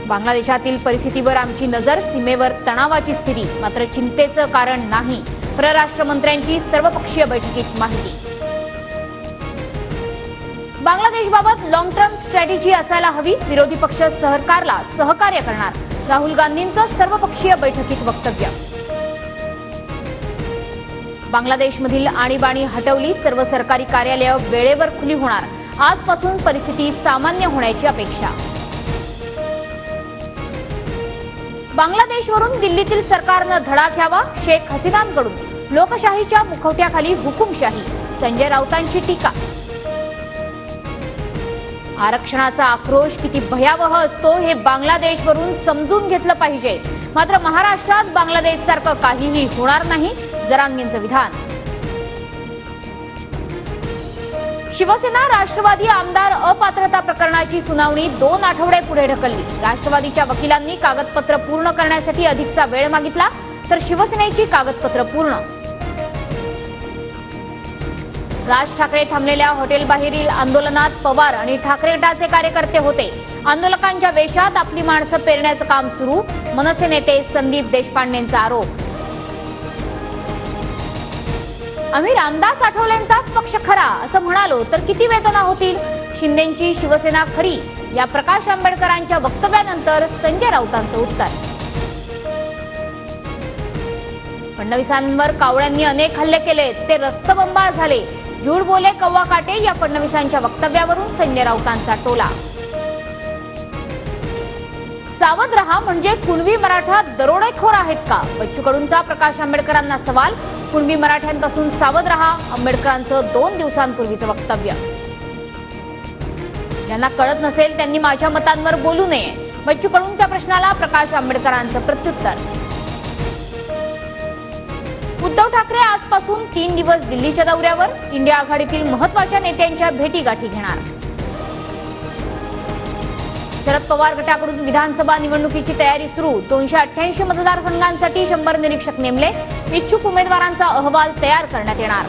बांगलादेशातील परिस्थितीवर आमची नजर, सीमेवर तणावाची स्थिती, मात्र चिंतेचं कारण नाही, परराष्ट्र मंत्र्यांची सर्वपक्षीय बैठकीत माहिती। बांगलादेशबाबत लॉंग टर्म स्ट्रॅटेजी असायला हवी, विरोधी पक्ष सरकारला सहकार्य करणार, राहुल गांधींचं सर्वपक्षीय बैठकीत वक्तव्य। बांगलादेशमधील आणीबाणी हटवली, सर्व सरकारी कार्यालये वेळेवर खुली होणार, आजपासून परिस्थिती सामान्य होण्याची अपेक्षा। बांगलादेशवरून दिल्लीतील सरकारनं धडा घ्यावा, शेख हसीनांकडून लोकशाहीच्या मुखवट्याखाली हुकुमशाही, संजय राऊतांची टीका। आरक्षणाचा आक्रोश किती भयावह असतो हे बांगलादेशवरून समजून घेतलं पाहिजे, मात्र महाराष्ट्रात बांगलादेशसारखं काहीही होणार नाही, जरांगेंचं विधान। शिवसेना राष्ट्रवादी आमदार अपात्रता प्रकरणाची सुनावणी 2 आठवडे पुढे ढकलली। राष्ट्रवादीच्या वकिलांनी कागदपत्र पूर्ण करण्यासाठी अधिकचा वेळ मागितला, तर शिवसेनेची कागदपत्र पूर्ण। राज ठाकरे थांबलेल्या हॉटेलबाहेरील आंदोलनात पवार आणि ठाकरे गटाचे कार्यकर्ते होते, आंदोलकांच्या वेशात आपली माणसं पेरण्याचं काम सुरू, मनसे नेते संदीप देशपांडेंचा आरोप। आम्ही रामदास आठवलेंचाच पक्ष खरा असं म्हणालो तर किती वेदना होतील, शिंदेंची शिवसेना खरी, या प्रकाश आंबेडकरांच्या वक्तव्यानंतर संजय राऊतांचं उत्तर। फडणवीसांवर कावळ्यांनी अनेक हल्ले केले, ते रक्तबंबाळ झाले, झूठ बोले कव्वा काटे, या फडणवीसांच्या वक्तव्यावरून संजय राऊतांचा टोला। सावध रहा म्हणजे कुणबी मराठा दरोडेखोर आहेत का, बच्चू कडूंचा प्रकाश आंबेडकरांना सवाल, कुणबी मराठ्यांपासून सावध रहा, आंबेडकरांचं 2 दिवसांपूर्वीचं वक्तव्य। ज्यांना कळत नसेल त्यांनी माझ्या मतांवर बोलू नये, बच्चू कडूंच्या प्रश्नाला प्रकाश आंबेडकरांचं प्रत्युत्तर। उद्धव ठाकरे आजपासून 3 दिवस दिल्लीच्या दौऱ्यावर, इंडिया आघाडीतील महत्त्वाच्या नेत्यांच्या भेटीगाठी घेणार। शरद पवार गटाकडून विधानसभा निवडणुकीची तयारी सुरू, 288 मतदारसंघांसाठी 100 निरीक्षक नेमले, इच्छुक उमेदवारांचा अहवाल तयार करण्यात येणार।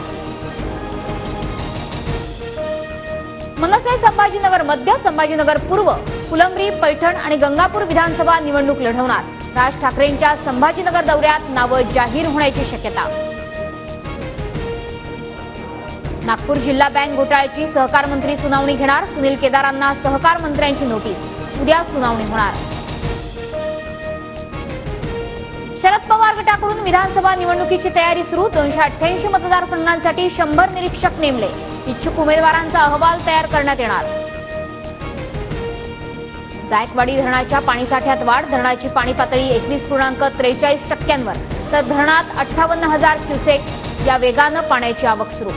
मनसे संभाजीनगर मध्य, संभाजीनगर पूर्व, फुलंब्री, पैठण आणि गंगापूर विधानसभा निवडणूक लढवणार, राज ठाकरेंच्या संभाजीनगर दौऱ्यात नावं जाहीर होण्याची शक्यता। नागपूर जिल्हा बँक घोटाळ्याची सहकार मंत्री सुनावणी घेणार, सुनील केदारांना सहकार मंत्र्यांची नोटीस, उद्या सुनावणी होणार। शरद पवार गटाकडून विधानसभा निवडणुकीची तयारी सुरू, 288 मतदारसंघांसाठी 100 निरीक्षक नेमले, इच्छुक उमेदवारांचा अहवाल तयार करण्यात येणार। जायकवाडी धरणाच्या पाणीसाठ्यात वाढ, धरणाची पाणी पातळी 21.43%वर, तर धरणात 58,000 क्युसेक या वेगानं पाण्याची आवक सुरू।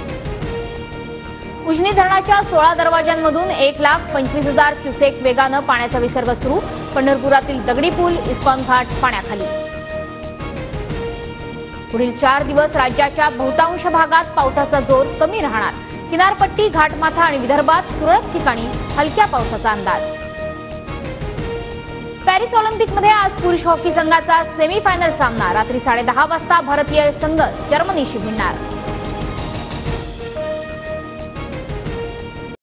उजनी धरणाच्या 16 दरवाजांमधून 1,25,000 क्युसेक वेगानं पाण्याचा विसर्ग सुरू, पंढरपुरातील दगडी पूल, इस्कॉन घाट पाण्याखाली। पुढील 4 दिवस राज्याच्या बहुतांश भागात पावसाचा जोर कमी राहणार, किनारपट्टी, घाटमाथा आणि विदर्भात तुरळक ठिकाणी हलक्या पावसाचा अंदाज। पॅरिस ऑलिम्पिकमध्ये आज पुरुष हॉकी संघाचा सेमीफायनल सामना, रात्री 10:30 वाजता भारतीय संघ जर्मनीशी भिडणार।